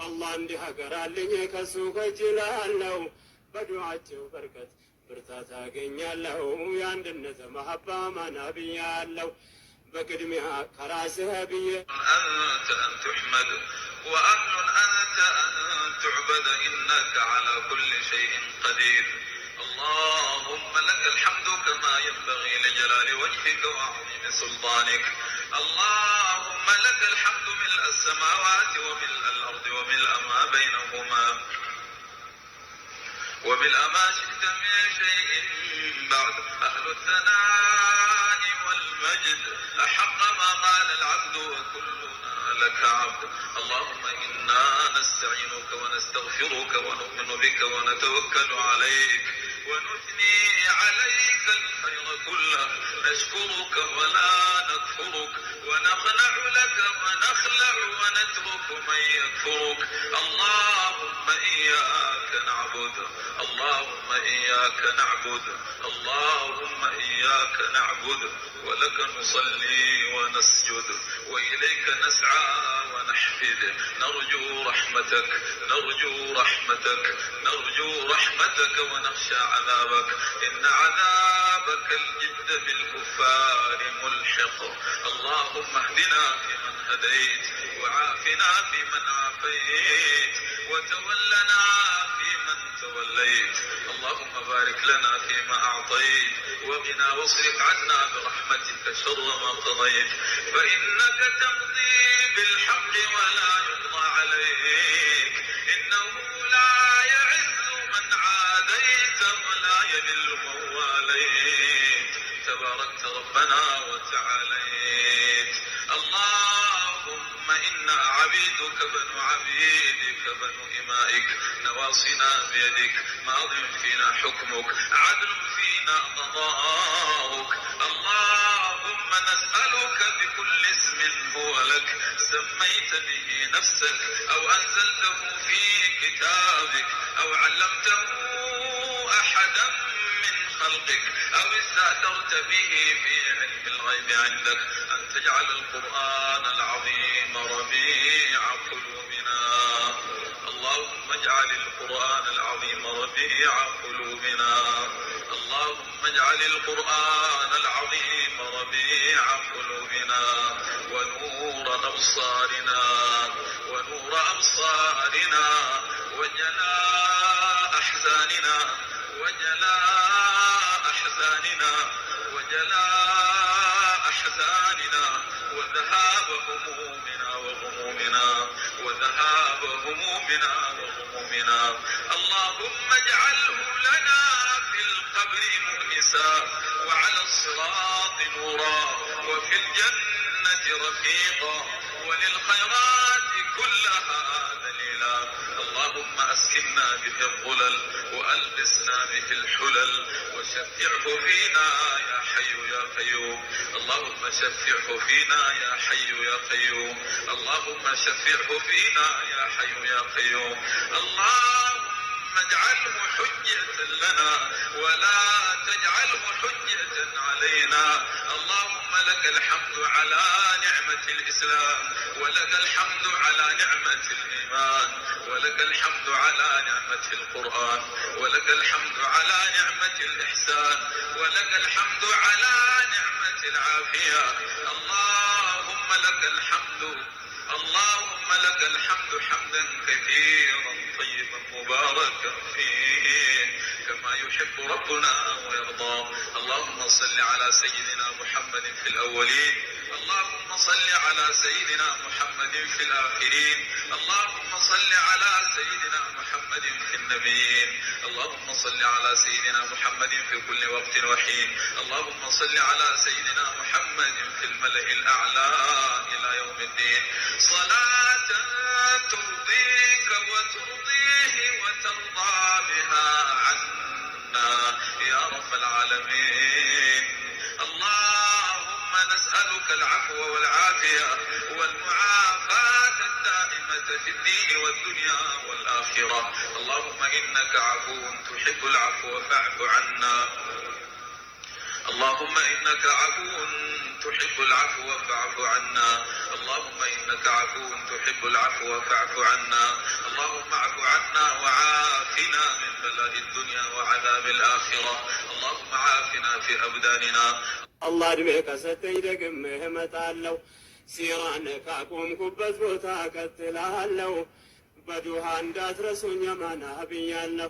الله عندي هكر اللي كسوك جلاله بدوعته بركت برتاتا قنياله ياند النزم محبا ما نبياله بقدمها كراسها بيه أنت أن تحمد وأهل أنت أن تعبد إنك على كل شيء قدير. اللهم لك الحمد كما ينبغي لجلال وجهك وعظيم سلطانك. اللهم لك الحمد ملء السماوات وملء الأرض وملء ما بينهما وملء ما شئت من شيء بعد. أهل الثناء والمجد أحق ما قال العبد وكلنا لك عبد. اللهم إنا نستعينك ونستغفرك ونؤمن بك ونتوكل عليك ونثني عليك الخير كله. نشكرك ولا نكفرك ونخلع لك ونخلع ونترك من يكفرك. اللهم إياك نعبد اللهم إياك نعبد اللهم إياك نعبد ولك نصلي ونسجد وإليك نسعى ونحفد. نرجو رحمتك نرجو رحمتك نرجو رحمتك ونخشى عذابك. إن عذابك الجد بالكفار ملحق. اللهم اهدنا فيمن هديت وعافنا فيمن عافيت وتولنا فيمن توليت. اللهم بارك لنا فيما أعطيت وقنا واصرف عنا برحمتك شر ما قضيت. فإنك تقضي بالحق ولا يقضى عليك. إنه لا يعز من عاديت ولا يذل من واليت. تباركت ربنا وتعاليت. اللهم إنا عبيدك بنو عبيدك بنو إمائك نواصينا بيدك ماض فينا حكمك عدل فينا قضاؤك. اللهم نسألك بكل اسم هو لك سميت به نفسك أو أنزلته في كتابك أو علمته أحدا من خلقك أو استأثرت به في علم الغيب عندك أن تجعل القرآن العظيم ربيع قلوبنا. اللهم اجعل القرآن العظيم ربيع قلوبنا. اللهم اجعل القرآن العظيم ربيع قلوبنا ونور أبصارنا ونور أبصارنا وجلاء أحزاننا وجلاء أحزاننا وجلاء أحزاننا وذهاب همومنا وغمومنا وذهاب همومنا وغمومنا. اللهم اجعله لنا في القبر مؤنسا وعلى الصراط نورا وفي الجنة رفيقا وللخيرات كلها دليلا. اللهم أسكننا به الظلل وألبسنا به الحلل وشفعه فينا يا حي يا قيوم. اللهم شفعه فينا يا حي يا قيوم. اللهم شفعه فينا يا حي يا قيوم. اللهم اجعله حجة لنا ولا تجعله حجة علينا. اللهم لك الحمد على نعمة الإسلام ولك الحمد على نعمة الإيمان ولك الحمد على نعمة القرآن ولك الحمد على نعمة الإحسان ولك الحمد على نعمة العافية. اللهم لك الحمد اللهم لك الحمد حمدا كثيرا طيبا مباركا فيه كما يحب ربنا ويرضى. اللهم صل على سيدنا محمد في الأولين. اللهم صل على سيدنا محمد في الآخرين. اللهم صل على سيدنا محمد في النبيين. اللهم صل على سيدنا محمد في كل وقت وحين. اللهم صل على سيدنا محمد في الملأ الأعلى إلى يوم الدين. صلاة ترضيك وترضيه وترضى بها عنا يا رب العالمين. اللهم نسألك العفو والعافية والمعافاة الدائمة في الدين والدنيا والآخرة. اللهم إنك عفو تحب العفو فاعف عنا. اللهم إنك عفو تحب العفو فاعف عنا. اللهم إنك عفو تحب العفو فاعف عنا. اللهم اعف عنا وعافنا من بلاء الدنيا وعذاب الآخرة. اللهم عافنا في أبداننا. الله دمك ستيدك مهمة الله سيرانك أقوم كبت بوتاك التلال بدوها اندات رسول يمانا بيان